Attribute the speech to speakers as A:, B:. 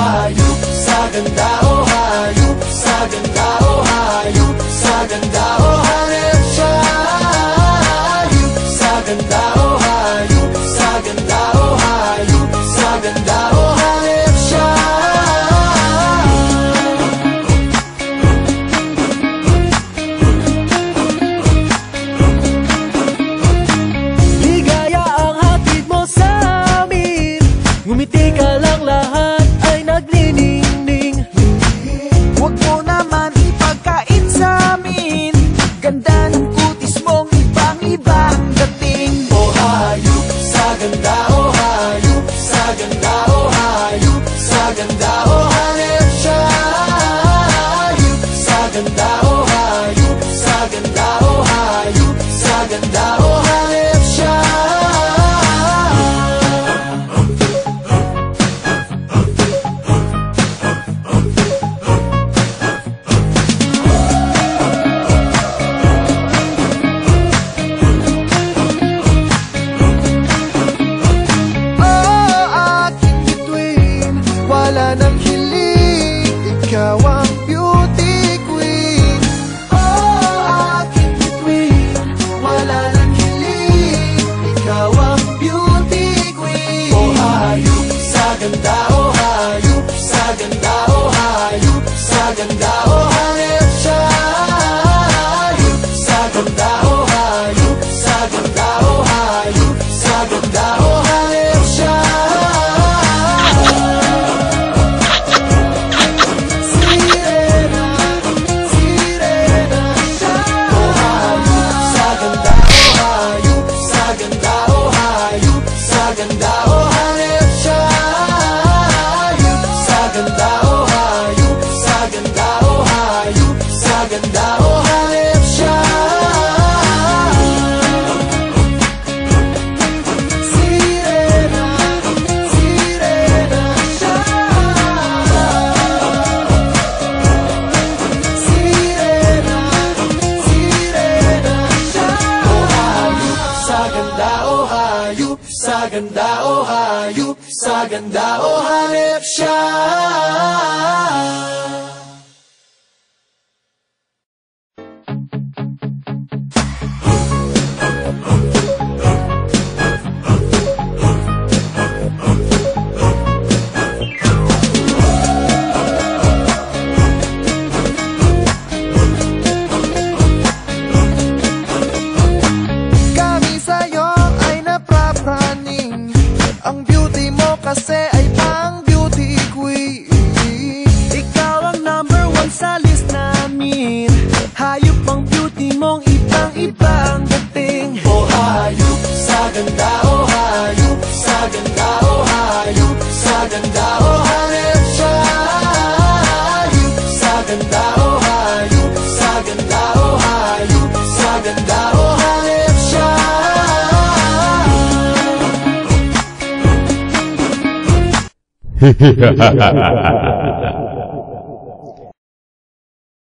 A: hayop sa ganda, oh hayop sa ganda, oh hayop sa ganda, oh hanip siya. Hayop sa ganda, oh hayop sa ganda, oh hayop sa ganda, oh hanip siya.
B: Ligaya ang hatid mo sa amin, ngumiti ka lang, lahat ay nagniningning.
C: Huwag mo naman ipagkait sa amin, ganda ng kutis mong ibang-iba ang dating.
A: Oh hayop sa ganda, oh hayop sa ganda, oh hayop sa ganda, oh hanip siya. Hayop sa ganda, oh hayop sa ganda, oh hayop sa ganda, oh hanip siya.
C: Oh, aking bituin, wala nang hiling, ikaw ang beauty queen. Oh, aking bituin, wala nang hiling, ikaw ang beauty queen.
A: Oh hayop sa ganda, oh hayop sa ganda, oh hayop sa ganda, oh hanip siya. Hayop sa ganda, oh hayop sa ganda, oh hayop sa ganda, oh hanip siya.
C: Sirena, sirena siya.
A: Oh hayop sa ganda, oh hayop sa ganda, oh hayop sa ganda, oh hanip siya. Hayop sa ganda, oh hayop sa ganda, oh hayop sa ganda, oh hanip siya.
C: Sirena, sirena siya. Sirena, sirena siya.
A: Oh hayop sa ganda, oh hayop sa ganda, oh hayop sa ganda, oh hanip siya.
C: Kami sa'yo ay naprapraning, ang beauty mo kasi ay pang beauty queen.
B: Ikaw ang number one sa list namin, hayop ang beauty mong ibang-iba ang dating.
A: Oh hayop sa ganda, oh hayop sa ganda, oh hayop sa ganda, oh hanip siya. Hayop sa ganda, oh hayop sa ganda, oh hayop sa ganda, oh hanip siya.
D: Hehehehe